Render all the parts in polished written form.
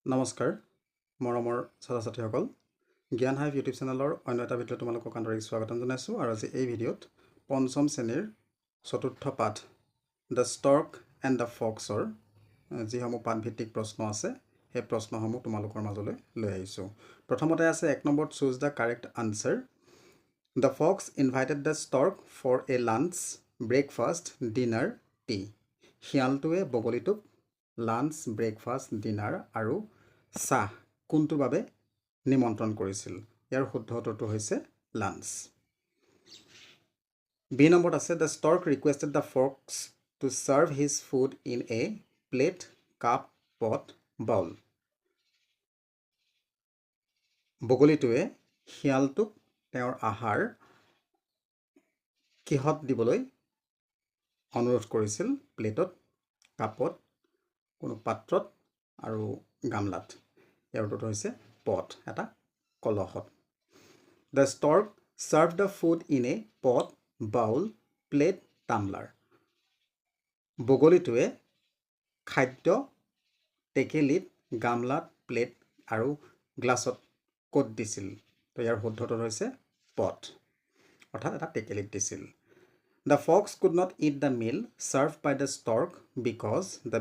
নমস্কাৰ মৰমৰ ছাত্ৰ-ছাত্ৰীসকল জ্ঞান হাইভ ইউটিউব চেনেলৰ অন্য এটা ভিডিঅ' তোমালোকক আন্তৰিক স্বাগতম জনাইছোঁ আৰু আজি এই ভিডিঅ'ত পঞ্চম শ্ৰেণীৰ চতুৰ্থ পাঠ দ্য ষ্টৰ্ক এণ্ড দ্য ফক্সৰ যিসমূহ পাঠভিত্তিক প্ৰশ্ন আছে সেই প্ৰশ্নসমূহ তোমালোকৰ মাজলৈ লৈ আহিছোঁ। প্ৰথমতে আছে 1 নম্বৰত choose the correct answer. The fox invited the stork for a lunch, breakfast, dinner, tea. শিয়ালটোৱে বগলীটোক লাঞ্চ, ব্ৰেকফাষ্ট, ডিনাৰ আৰু চাহ কোনটোৰ বাবে নিমন্ত্ৰণ কৰিছিল? ইয়াৰ শুদ্ধ উত্তৰটো হৈছে লাঞ্চ। বি নম্বৰত আছে the stork requested the fox to serve his food in a plate, cup, pot, bowl. বগলীটোৱে শিয়ালটোক তেওঁৰ আহাৰ কিহত দিবলৈ অনুৰোধ কৰিছিল? প্লেটত, কাপত, কোনো পাত্ৰত আৰু গামলাত। ইয়াৰ উত্তৰটো হৈছে পট, এটা কলহত। The stork serve the food in a pot, bowl, plate, tumbler. বগলীটোৱে খাদ্য টেকেলিত, গামলাত, প্লেট আৰু গ্লাছত ক'ত দিছিল? তো ইয়াৰ শুদ্ধ উত্তৰ হৈছে পট, অৰ্থাৎ এটা টেকেলিত দিছিল। The fox could not eat the meal served by the stork because the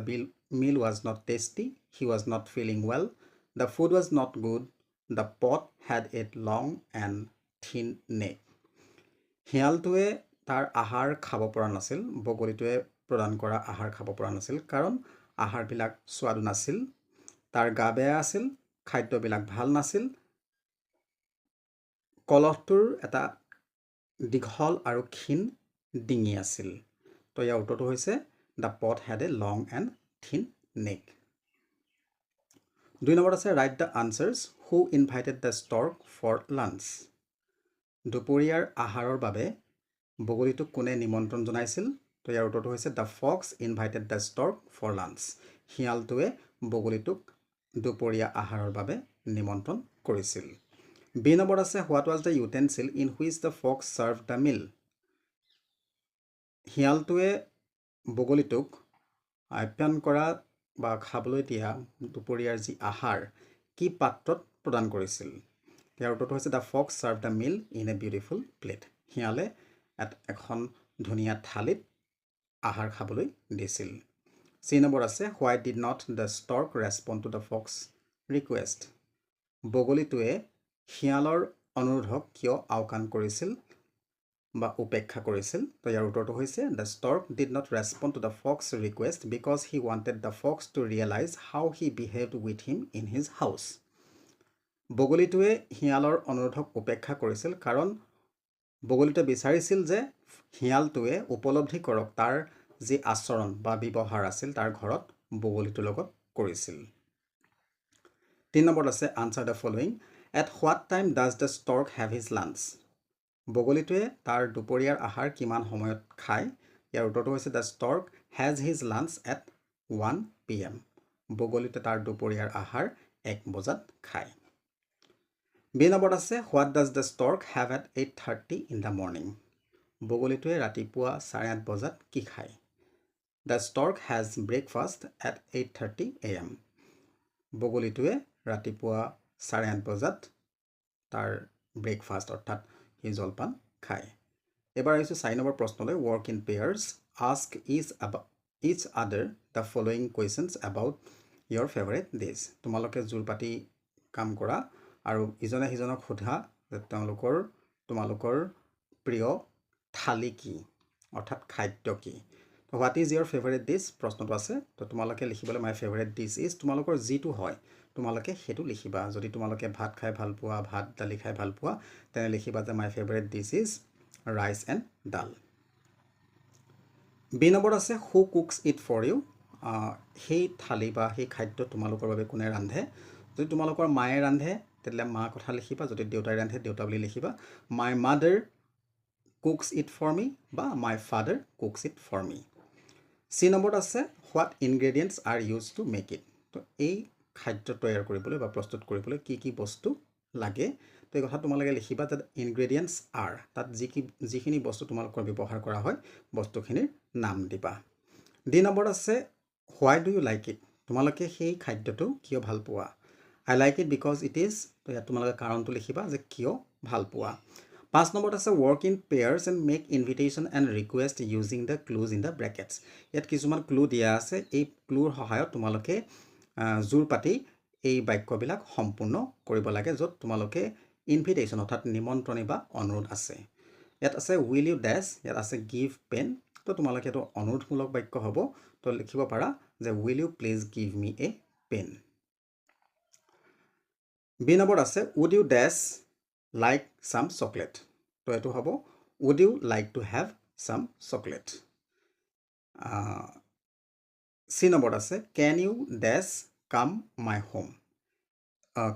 meal was not tasty, he was not feeling well, the food was not good, the pot had a long and thin neck. শিয়ালটোৱে তাৰ আহাৰ খাব পৰা নাছিল, বগলীটোৱে প্ৰদান কৰা আহাৰ খাব পৰা নাছিল কাৰণ আহাৰবিলাক স্বাদু নাছিল, তাৰ গা বেয়া আছিল, খাদ্যবিলাক ভাল নাছিল, কলহটোৰ এটা দীঘল আৰু ক্ষীণ ডিঙি আছিল। তো ইয়াৰ উত্তৰটো হৈছে the pot had a long and thin neck. 2 নম্বৰত আছে write the answers who invited the stork for lunch. দুপৰীয়াৰ আহাৰৰ বাবে বগলীটোক কোনে নিমন্ত্ৰণ জনাইছিল? তো ইয়াৰ উত্তৰটো হৈছে the fox invited the stork for lunch. শিয়ালটোৱে বগলীটোক দুপৰীয়া আহাৰৰ বাবে নিমন্ত্ৰণ কৰিছিল। বি নম্বৰত আছে what was the utensil in which the fox serve the meal. শিয়ালটোৱে বগলীটোক আপ্যায়ন কৰা বা খাবলৈ দিয়া দুপৰীয়াৰ যি আহাৰ কি পাত্ৰত প্ৰদান কৰিছিল? ইয়াৰ উত্তৰটো হৈছে the fox serve the meal in a beautiful plate. শিয়ালে এখন ধুনীয়া থালিত আহাৰ খাবলৈ দিছিল। চি নম্বৰ আছে why did not the stork respond to the fox request. বগলীটোৱে শিয়ালৰ অনুৰোধক কিয় আওকাণ কৰিছিল বা উপেক্ষা কৰিছিল? তো ইয়াৰ উত্তৰটো হৈছে the stork did not respond to the fox request because he wanted the fox to realize how he behaved with him in his house. বগলীটোৱে শিয়ালৰ অনুৰোধক উপেক্ষা কৰিছিল কাৰণ বগলীটোৱে বিচাৰিছিল যে শিয়ালটোৱে উপলব্ধি কৰক তাৰ যি আচৰণ বা ব্যৱহাৰ আছিল তাৰ ঘৰত বগলীটোৰ লগত কৰিছিল। 3 নম্বৰত আছে answer the following. At what time does the stork have his lunch. বগলীটোৱে তাৰ দুপৰীয়াৰ আহাৰ কিমান সময়ত খায়? ইয়াৰ উত্তৰটো হৈছে the stork has his lunch at 1 PM। বগলীটোৱে তাৰ দুপৰীয়াৰ আহাৰ 1 বজাত খায়। বি নম্বৰত আছে what does the stork have at 8:30 in the morning. বগলীটোৱে ৰাতিপুৱা 8:30 বজাত কি খায়? The stork has breakfast at 8:30 AM। বগলীটোৱে ৰাতিপুৱা 8:30 বজাত তাৰ ব্ৰেকফাষ্ট অৰ্থাৎ সি জলপান খায়। এবাৰ আহিছোঁ 4 নম্বৰ প্ৰশ্নলৈ। Work in pairs, ask each other the following questions about your favourite dish. তোমালোকে জোৰ পাতি কাম কৰা আৰু ইজনে সিজনক সোধা যে তোমালোকৰ প্ৰিয় থালি কি অৰ্থাৎ খাদ্য কি। What is your favourite dish প্ৰশ্নটো আছে। তো তোমালোকে লিখিবলৈ মাই ফেভাৰেট ডিছ ইজ তোমালোকৰ যিটো হয় তোমালোকে সেইটো লিখিবা। যদি তোমালোকে ভাত খাই ভাল পোৱা, ভাত দালি খাই ভাল পোৱা, তেনে লিখিবা যে my favourite dish is rice and dal. B নম্বৰত আছে who cooks it for you. সেই থালি বা সেই খাদ্য তোমালোকৰ বাবে কোনে ৰান্ধে? যদি তোমালোকৰ মায়ে ৰান্ধে তেতিয়াহ'লে মা কথা লিখিবা, যদি দেউতাই ৰান্ধে দেউতা বুলি লিখিবা। My mother cooks it for me বা my father cooks it for me. C নম্বৰত আছে what ingredients are use to make it. তো এই খাদ্য তৈয়াৰ কৰিবলৈ বা প্ৰস্তুত কৰিবলৈ কি কি বস্তু লাগে? তো এই কথা তোমালোকে লিখিবা যে ইনগ্ৰেডিয়েণ্টছ আৰ, তাত যিখিনি বস্তু তোমালোকৰ ব্যৱহাৰ কৰা হয় বস্তুখিনিৰ নাম দিবা। ডি নম্বৰত আছে why do you like it. তোমালোকে সেই খাদ্যটো কিয় ভাল পোৱা I like it because it is তো ইয়াত তোমালোকে কাৰণটো লিখিবা যে কিয় ভাল পোৱা 5 নম্বৰত আছে work in pairs and make invitation and request using the clues in the brackets ইয়াত কিছুমান ক্লু দিয়া আছে এই ক্লুৰ সহায়ত তোমালোকে জোৰ পাতি এই বাক্যবিলাক সম্পূৰ্ণ কৰিব লাগে য'ত তোমালোকে ইনভিটেশ্যন অৰ্থাৎ নিমন্ত্ৰণী বা অনুৰোধ আছে ইয়াত আছে উইল ইউ ডেছ ইয়াত আছে গিভ পেন তো তোমালোকে এইটো অনুৰোধমূলক বাক্য হ'ব তো লিখিব পাৰা যে will you please give me a pen B নম্বৰত আছে would you does like some chocolate তো এইটো হ'ব would you like to have some chocolate C নম্বৰত আছে কেন ইউ ডেছ কাম মাই হোম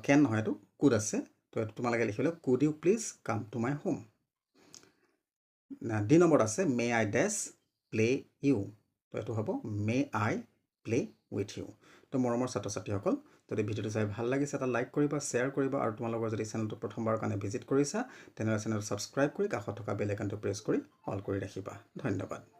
কেন নহয় এইটো কুড আছে তো এইটো তোমালোকে লিখিবলৈ could you please come to my home D নম্বৰত আছে may I dash play U তো এইটো হ'ব may I play with you তো মৰমৰ ছাত্ৰ ছাত্ৰীসকল যদি ভিডিঅ'টো চাই ভাল লাগিছে এটা লাইক কৰিবা শ্বেয়াৰ কৰিবা আৰু তোমালোকৰ যদি চেনেলটো প্ৰথমবাৰৰ কাৰণে ভিজিট কৰিছা তেনেহ'লে চেনেলটো ছাবস্ক্ৰাইব কৰি কাষত থকা বেল আইকনটো প্ৰেছ কৰি অল কৰি ৰাখিবা ধন্যবাদ